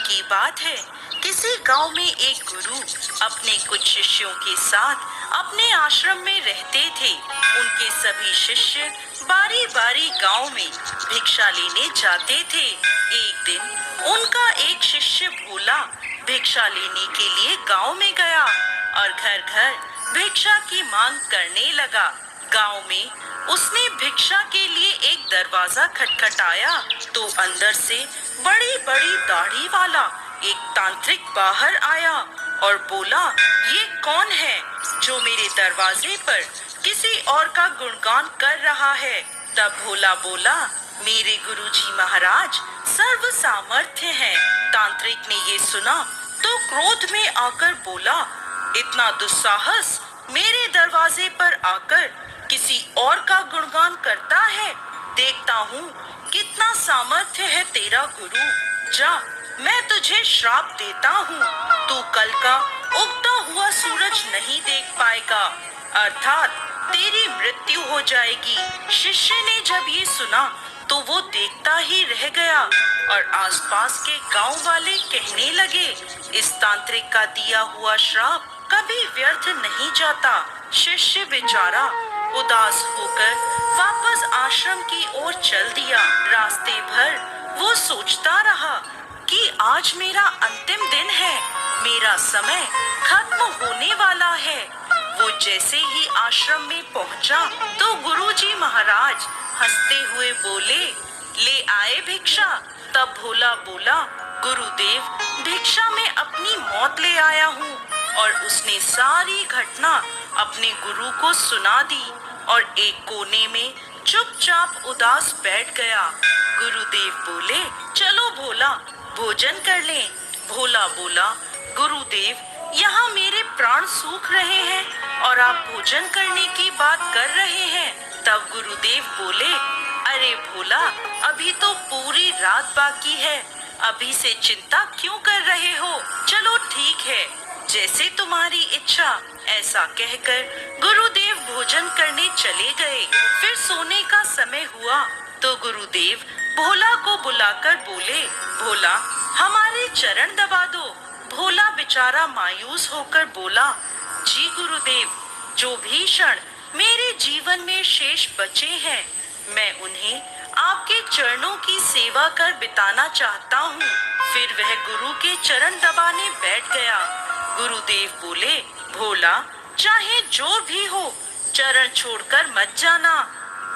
की बात है, किसी गांव में एक गुरु अपने कुछ शिष्यों के साथ अपने आश्रम में रहते थे। उनके सभी शिष्य बारी बारी गांव में भिक्षा लेने जाते थे। एक दिन उनका एक शिष्य भोला भिक्षा लेने के लिए गांव में गया और घर घर भिक्षा की मांग करने लगा। गांव में उसने भिक्षा के लिए एक दरवाजा खटखटाया तो अंदर से बड़ी बड़ी दाढ़ी वाला एक तांत्रिक बाहर आया और बोला, ये कौन है जो मेरे दरवाजे पर किसी और का गुणगान कर रहा है। तब भोला बोला, मेरे गुरुजी महाराज सर्व सामर्थ्य हैं। तांत्रिक ने ये सुना तो क्रोध में आकर बोला, इतना दुस्साहस, मेरे दरवाजे पर आकर किसी और का गुणगान करता है। देखता हूँ कितना सामर्थ्य है तेरा गुरु। जा, मैं तुझे श्राप देता हूँ, तू कल का उगता हुआ सूरज नहीं देख पाएगा, अर्थात तेरी मृत्यु हो जाएगी। शिष्य ने जब ये सुना तो वो देखता ही रह गया और आसपास के गांव वाले कहने लगे, इस तांत्रिक का दिया हुआ श्राप कभी व्यर्थ नहीं जाता। शिष्य बेचारा उदास होकर वापस आश्रम की ओर चल दिया। रास्ते भर वो सोचता रहा कि आज मेरा अंतिम दिन है, मेरा समय खत्म होने वाला है। वो जैसे ही आश्रम में पहुंचा तो गुरुजी महाराज हंसते हुए बोले, ले आए भिक्षा। तब भोला बोला, गुरुदेव भिक्षा में अपनी मौत ले आया हूँ। और उसने सारी घटना अपने गुरु को सुना दी और एक कोने में चुपचाप उदास बैठ गया। गुरुदेव बोले, चलो भोला भोजन कर लें। भोला बोला, गुरुदेव यहाँ मेरे प्राण सूख रहे हैं और आप भोजन करने की बात कर रहे हैं। तब गुरुदेव बोले, अरे भोला, अभी तो पूरी रात बाकी है, अभी से चिंता क्यों कर रहे हो। चलो ठीक है, जैसे तुम्हारी इच्छा। ऐसा कहकर गुरुदेव भोजन करने चले गए। फिर सोने का समय हुआ तो गुरुदेव भोला को बुलाकर बोले, भोला हमारे चरण दबा दो। भोला बेचारा मायूस होकर बोला, जी गुरुदेव, जो भी क्षण मेरे जीवन में शेष बचे हैं, मैं उन्हें आपके चरणों की सेवा कर बिताना चाहता हूँ। फिर वह गुरु के चरण दबाने बैठ गया। गुरुदेव बोले, भोला चाहे जो भी हो, चरण छोड़कर मत जाना।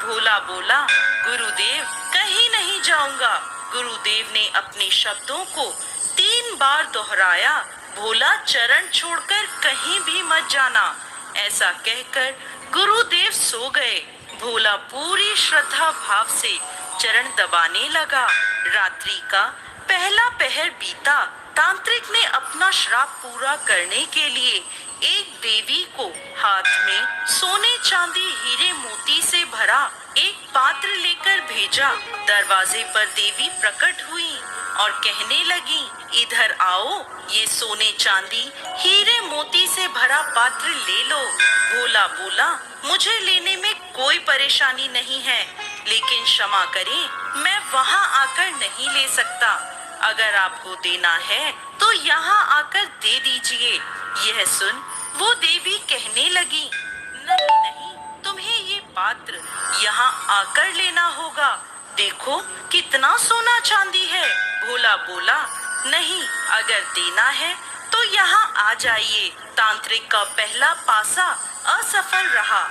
भोला बोला, गुरुदेव कहीं नहीं जाऊंगा। गुरुदेव ने अपने शब्दों को 3 बार दोहराया, भोला चरण छोड़कर कहीं भी मत जाना। ऐसा कहकर गुरुदेव सो गए। भोला पूरी श्रद्धा भाव से चरण दबाने लगा। रात्रि का पहला पहर बीता। तांत्रिक ने अपना श्राप पूरा करने के लिए एक देवी को हाथ में सोने चांदी हीरे मोती से भरा एक पात्र लेकर भेजा। दरवाजे पर देवी प्रकट हुई और कहने लगी, इधर आओ, ये सोने चांदी हीरे मोती से भरा पात्र ले लो। भोला बोला, मुझे लेने में कोई परेशानी नहीं है, लेकिन क्षमा करें, मैं वहाँ आकर नहीं ले सकता। अगर आपको देना है तो यहाँ आकर दे दीजिए। यह सुन वो देवी कहने लगी, नहीं नहीं, तुम्हें ये पात्र यहाँ आकर लेना होगा। देखो कितना सोना चांदी है। भोला बोला, नहीं, अगर देना है तो यहाँ आ जाइए। तांत्रिक का पहला पासा असफल रहा।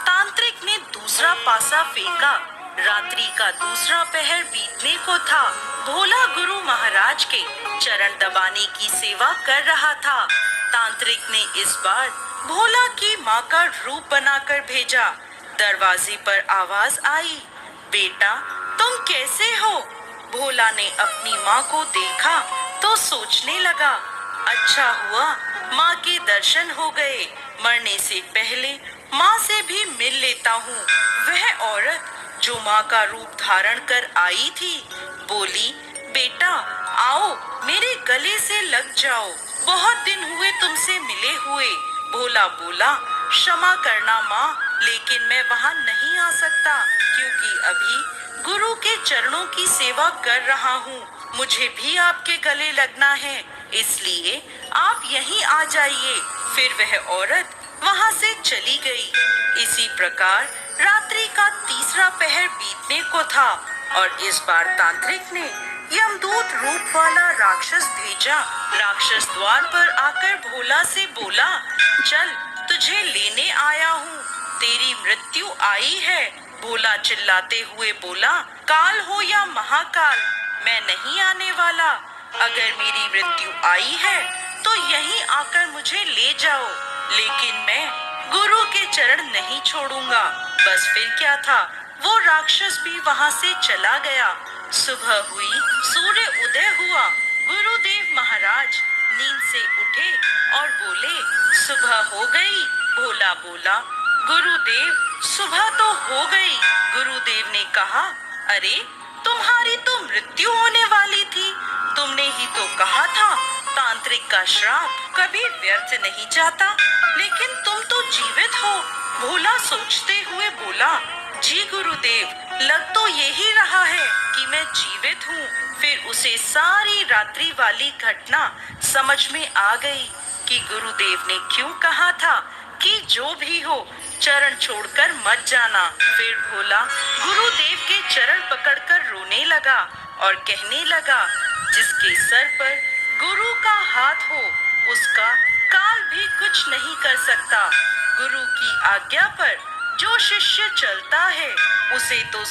तांत्रिक ने दूसरा पासा फेंका। रात्रि का दूसरा पहर बीतने को था। भोला गुरु महाराज के चरण दबाने की सेवा कर रहा था। तांत्रिक ने इस बार भोला की माँ का रूप बनाकर भेजा। दरवाजे पर आवाज आई, बेटा तुम कैसे हो। भोला ने अपनी माँ को देखा तो सोचने लगा, अच्छा हुआ माँ के दर्शन हो गए। मरने से पहले माँ से भी मिल लेता हूँ। वह औरत जो माँ का रूप धारण कर आई थी बोली, बेटा आओ, मेरे गले से लग जाओ, बहुत दिन हुए तुमसे मिले हुए। भोला बोला, क्षमा करना माँ, लेकिन मैं वहाँ नहीं आ सकता, क्योंकि अभी गुरु के चरणों की सेवा कर रहा हूँ। मुझे भी आपके गले लगना है, इसलिए आप यहीं आ जाइए। फिर वह औरत वहां से चली गई। इसी प्रकार रात्रि का तीसरा पहर बीतने को था और इस बार तांत्रिक ने यमदूत रूप वाला राक्षस भेजा। राक्षस द्वार पर आकर भोला से बोला, चल तुझे लेने आया हूँ, तेरी मृत्यु आई है। भोला चिल्लाते हुए बोला, काल हो या महाकाल, मैं नहीं आने वाला। अगर मेरी मृत्यु आई है तो यहीं आकर मुझे ले जाओ, लेकिन मैं गुरु के चरण नहीं छोड़ूंगा। बस फिर क्या था, वो राक्षस भी वहां से चला गया। सुबह हुई, सूर्य उदय हुआ। गुरुदेव महाराज नींद से उठे और बोले, सुबह हो गई। भोला बोला, गुरुदेव सुबह तो हो गई। गुरुदेव ने कहा, अरे तुम्हारी तो मृत्यु होने वाली थी, तुमने ही तो कहा था तांत्रिक का श्राप कभी व्यर्थ नहीं जाता, लेकिन तुम तो जीवित हो। भोला सोचते हुए बोला, जी गुरुदेव, लग तो यही रहा है कि मैं जीवित हूँ। फिर उसे सारी रात्रि वाली घटना समझ में आ गई कि गुरुदेव ने क्यों कहा था कि जो भी हो चरण छोड़कर मत जाना। फिर भोला गुरुदेव के चरण पकड़कर रोने लगा और कहने लगा, जिसके सर पर गुरु का हाथ हो उसका काल भी कुछ नहीं कर सकता। गुरु की आज्ञा पर जो शिष्य चलता है उसे तो